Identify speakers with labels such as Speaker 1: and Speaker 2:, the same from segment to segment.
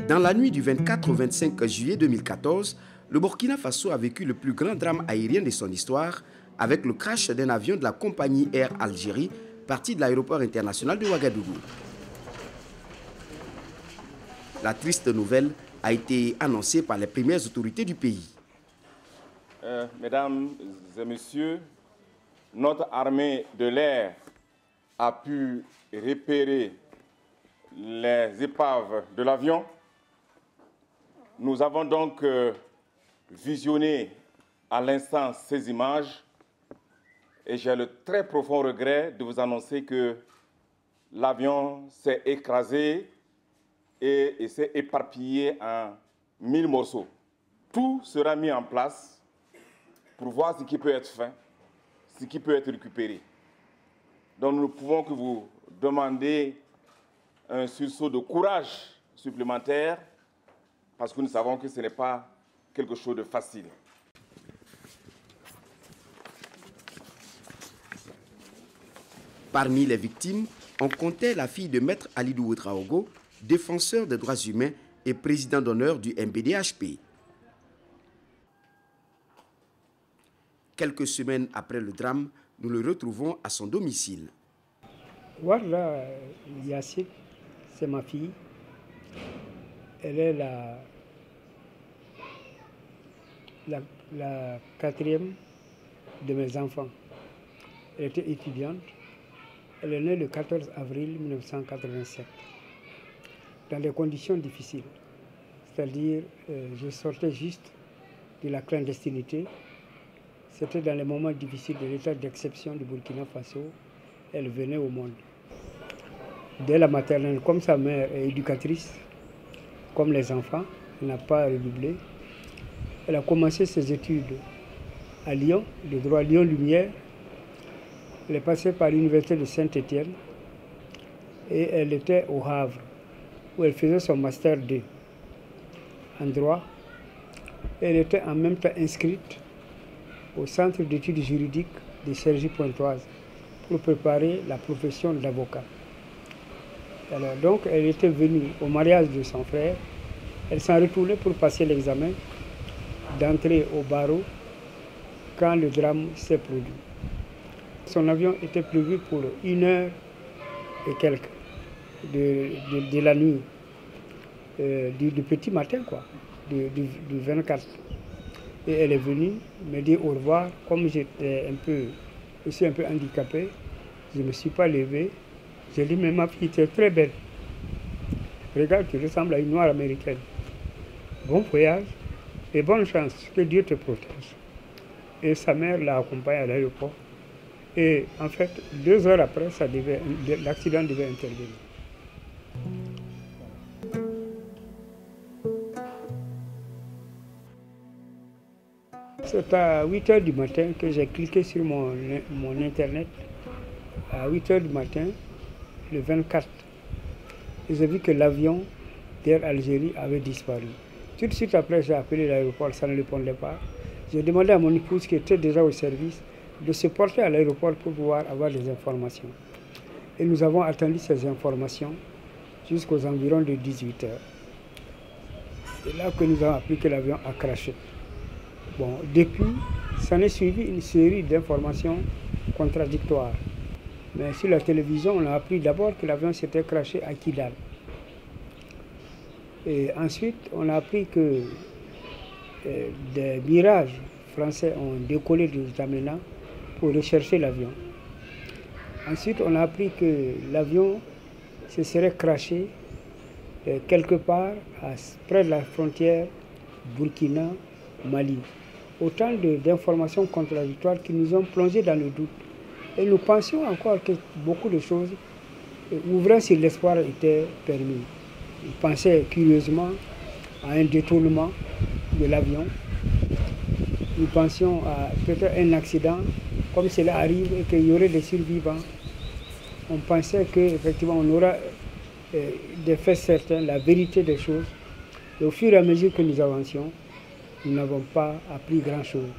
Speaker 1: Dans la nuit du 24 au 25 juillet 2014, le Burkina Faso a vécu le plus grand drame aérien de son histoire avec le crash d'un avion de la compagnie Air Algérie parti de l'aéroport international de Ouagadougou. La triste nouvelle a été annoncée par les premières autorités du pays.
Speaker 2: Mesdames et messieurs, notre armée de l'air a pu repérer les épaves de l'avion. Nous avons donc visionné à l'instant ces images et j'ai le très profond regret de vous annoncer que l'avion s'est écrasé et s'est éparpillé en 1000 morceaux. Tout sera mis en place pour voir ce qui peut être fait, ce qui peut être récupéré. Donc nous ne pouvons que vous demander un sursaut de courage supplémentaire parce que nous savons que ce n'est pas quelque chose de facile.
Speaker 1: Parmi les victimes, on comptait la fille de Maître Alidou Ouedraogo, défenseur des droits humains et président d'honneur du MBDHP. Quelques semaines après le drame, nous le retrouvons à son domicile.
Speaker 3: Voilà, Yassine, c'est ma fille. Elle est la quatrième de mes enfants. Elle était étudiante. Elle est née le 14 avril 1987, dans des conditions difficiles. C'est-à-dire, je sortais juste de la clandestinité. C'était dans les moments difficiles de l'état d'exception du Burkina Faso. Elle venait au monde. Dès la maternelle, comme sa mère est éducatrice, comme les enfants, elle n'a pas redoublé. Elle a commencé ses études à Lyon, le droit Lyon-Lumière. Elle est passée par l'université de Saint-Étienne et elle était au Havre, où elle faisait son master 2 en droit. Elle était en même temps inscrite au centre d'études juridiques de Cergy-Pontoise pour préparer la profession d'avocat. Alors donc, elle était venue au mariage de son frère. Elle s'en retournait pour passer l'examen d'entrée au barreau quand le drame s'est produit. Son avion était prévu pour 1h et quelques de la nuit, du petit matin, quoi, du 24. Et elle est venue me dire au revoir. Comme je suis un peu handicapé, je ne me suis pas levé. J'ai dit, mais ma fille, tu es très belle. Regarde, tu ressembles à une noire américaine. Bon voyage et bonne chance, que Dieu te protège. Et sa mère l'a accompagnée à l'aéroport. Et en fait, 2 heures après, l'accident devait intervenir. C'est à 8 heures du matin que j'ai cliqué sur mon Internet. À 8 heures du matin, le 24, j'ai vu que l'avion d'Air Algérie avait disparu. Tout de suite après, j'ai appelé l'aéroport, ça ne répondait pas. J'ai demandé à mon épouse qui était déjà au service de se porter à l'aéroport pour pouvoir avoir des informations. Et nous avons attendu ces informations jusqu'aux environs de 18 heures. C'est là que nous avons appris que l'avion a crashé. Bon, depuis, ça n'est suivi une série d'informations contradictoires. Mais sur la télévision, on a appris d'abord que l'avion s'était crashé à Kidal. Et ensuite, on a appris que des Mirages français ont décollé de N'Djamena pour rechercher l'avion. Ensuite, on a appris que l'avion se serait crashé quelque part près de la frontière Burkina-Mali. Autant d'informations contradictoires qui nous ont plongé dans le doute. Et nous pensions encore que beaucoup de choses, ouvrant sur l'espoir, étaient permis. Nous pensions curieusement à un détournement de l'avion. Nous pensions à peut-être un accident, comme cela arrive, et qu'il y aurait des survivants. On pensait qu'effectivement on aura des faits certains, la vérité des choses. Et au fur et à mesure que nous avancions, nous n'avons pas appris grand-chose.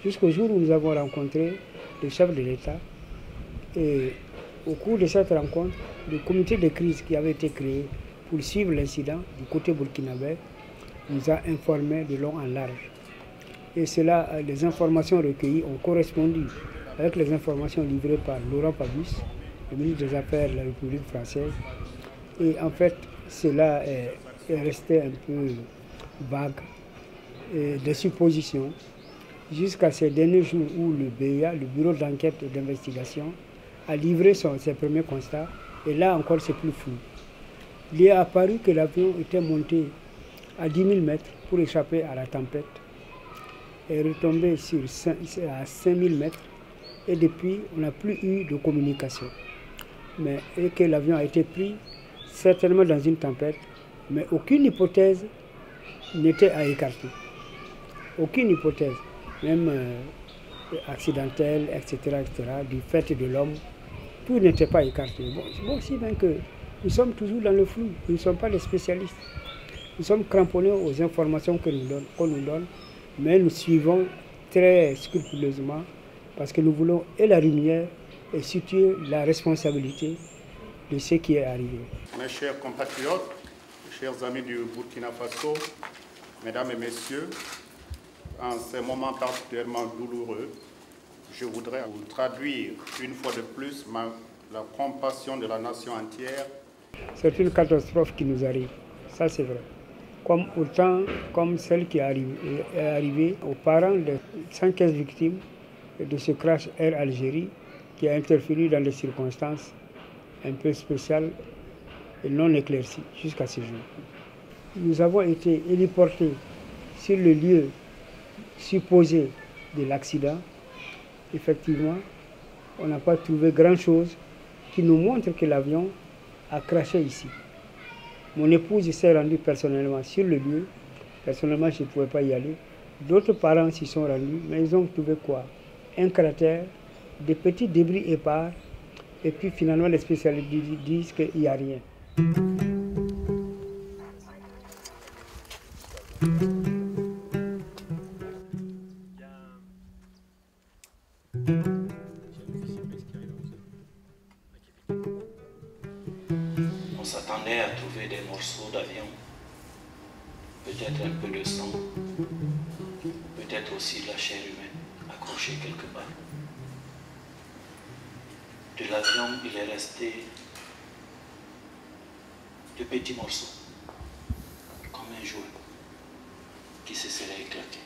Speaker 3: Jusqu'au jour où nous avons rencontré le chef de l'État. Et au cours de cette rencontre, le comité de crise qui avait été créé pour suivre l'incident du côté burkinabé, nous a informés de long en large. Et cela, les informations recueillies ont correspondu avec les informations livrées par Laurent Fabius, le ministre des Affaires de la République française. Et en fait, cela est resté un peu vague, des suppositions, jusqu'à ces derniers jours où le BIA, le Bureau d'enquête et d'investigation, a livré ses premiers constats. Et là encore, c'est plus flou. Il est apparu que l'avion était monté à 10 000 mètres pour échapper à la tempête et retombé à 5 000 mètres. Et depuis, on n'a plus eu de communication. Et que l'avion a été pris certainement dans une tempête, mais aucune hypothèse n'était à écarter. Aucune hypothèse, même accidentelle, etc., du fait de l'homme, tout n'était pas écarté. Bon, si bien que nous sommes toujours dans le flou, nous ne sommes pas des spécialistes. Nous sommes cramponnés aux informations qu'on nous donne, mais nous suivons très scrupuleusement parce que nous voulons et la lumière et situer la responsabilité de ce qui est arrivé.
Speaker 4: Mes chers compatriotes, chers amis du Burkina Faso, mesdames et messieurs, en ces moments particulièrement douloureux, je voudrais vous traduire une fois de plus la compassion de la nation entière.
Speaker 3: C'est une catastrophe qui nous arrive, ça c'est vrai. Comme celle qui est arrivée aux parents de 115 victimes de ce crash Air Algérie qui a interféré dans des circonstances un peu spéciales et non éclaircies jusqu'à ce jour. Nous avons été héliportés sur le lieu supposé de l'accident. Effectivement, on n'a pas trouvé grand-chose qui nous montre que l'avion a crashé ici. Mon épouse s'est rendue personnellement sur le lieu. Personnellement, je ne pouvais pas y aller. D'autres parents s'y sont rendus, mais ils ont trouvé quoi? Un cratère, des petits débris épars, et puis finalement les spécialistes disent qu'il n'y a rien.
Speaker 5: On s'attendait à trouver des morceaux d'avion, peut-être un peu de sang, peut-être aussi de la chair humaine accrochée quelque part. De l'avion, il est resté de petits morceaux, comme un jouet qui se serait éclaté.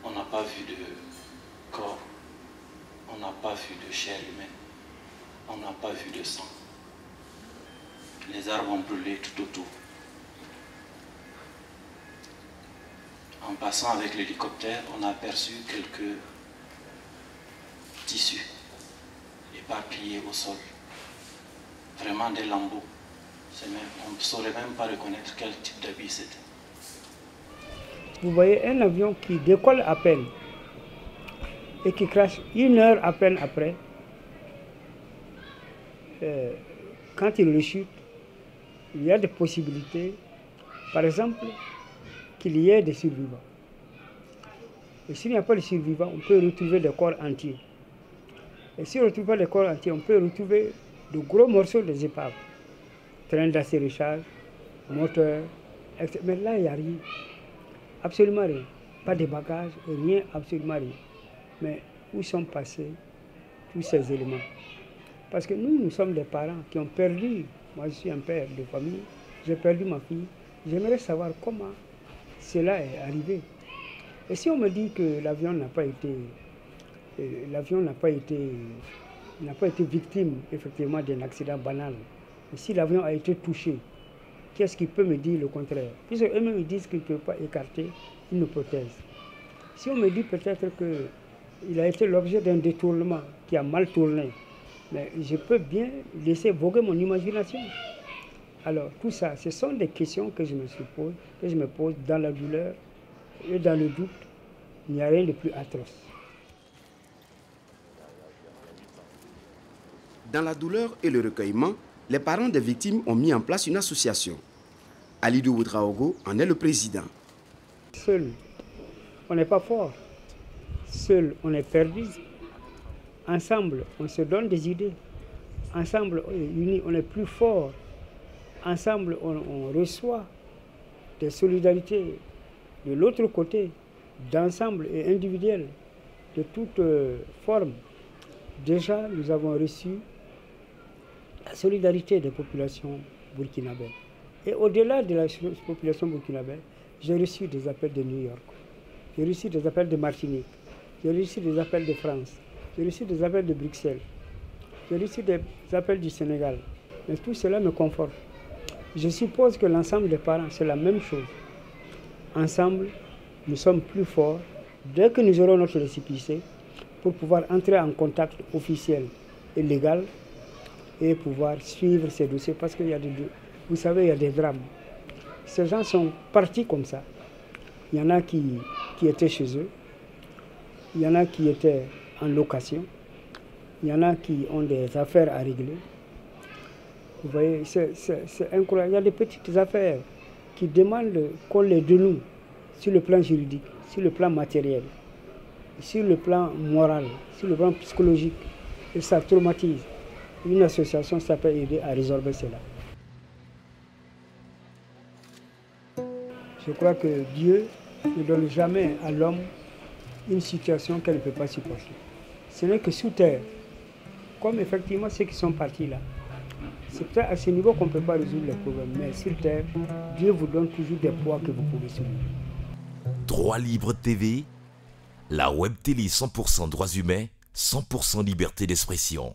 Speaker 5: On n'a pas vu de corps, on n'a pas vu de chair humaine, on n'a pas vu de sang. Les arbres ont brûlé tout autour. En passant avec l'hélicoptère, on a aperçu quelques tissus éparpillés au sol. Vraiment des lambeaux. On ne saurait même pas reconnaître quel type d'habit c'était.
Speaker 3: Vous voyez un avion qui décolle à peine et qui crache 1 heure à peine après. Quand il rechute, il y a des possibilités, par exemple, qu'il y ait des survivants. Et s'il n'y a pas de survivants, on peut retrouver des corps entiers. Et si on ne retrouve pas des corps entiers, on peut retrouver de gros morceaux des épaves. Train d'atterrissage, moteur, etc. Mais là, il n'y a rien. Absolument rien. Pas de bagages, rien, absolument rien. Mais où sont passés tous ces éléments? Parce que nous sommes des parents qui ont perdu. Moi, je suis un père de famille. J'ai perdu ma fille. J'aimerais savoir comment cela est arrivé. Et si on me dit que l'avion n'a pas été victime effectivement d'un accident banal, et si l'avion a été touché, qu'est-ce qui peut me dire le contraire? Puisque eux-mêmes ils disent qu'ils ne peuvent pas écarter une hypothèse. Si on me dit peut-être qu'il a été l'objet d'un détournement qui a mal tourné, mais je peux bien laisser voguer mon imagination. Alors tout ça, ce sont des questions que je me pose dans la douleur et dans le doute. Il n'y a rien de plus atroce.
Speaker 1: Dans la douleur et le recueillement, les parents des victimes ont mis en place une association. Alidou Ouedraogo en est le président.
Speaker 3: Seul, on n'est pas fort. Seul, on est perdu. Ensemble, on se donne des idées. ensemble, unis, on est plus fort. Ensemble, on reçoit des solidarités de l'autre côté, d'ensemble et individuel, de toute forme. Déjà, nous avons reçu la solidarité des populations burkinabées. Et au-delà de la population burkinabé, j'ai reçu des appels de New York, j'ai reçu des appels de Martinique, j'ai reçu des appels de France, j'ai reçu des appels de Bruxelles, j'ai reçu des appels du Sénégal. Mais tout cela me conforte. Je suppose que l'ensemble des parents, c'est la même chose. Ensemble, nous sommes plus forts dès que nous aurons notre récépissé pour pouvoir entrer en contact officiel et légal et pouvoir suivre ces dossiers. Parce qu'il y a vous savez, il y a des drames. Ces gens sont partis comme ça. Il y en a qui étaient chez eux. Il y en a qui étaient en location. Il y en a qui ont des affaires à régler. Vous voyez, c'est incroyable. Il y a des petites affaires qui demandent qu'on les dénoue sur le plan juridique, sur le plan matériel, sur le plan moral, sur le plan psychologique. Et ça traumatise. Une association, ça peut aider à résorber cela. Je crois que Dieu ne donne jamais à l'homme une situation qu'elle ne peut pas supporter. Ce n'est que sous terre, comme effectivement ceux qui sont partis là. C'est peut-être à ce niveau qu'on ne peut pas résoudre les problèmes, mais sur terre, Dieu vous donne toujours des poids que vous pouvez soulever.
Speaker 6: Droit Libre TV, la web télé 100% droits humains, 100% liberté d'expression.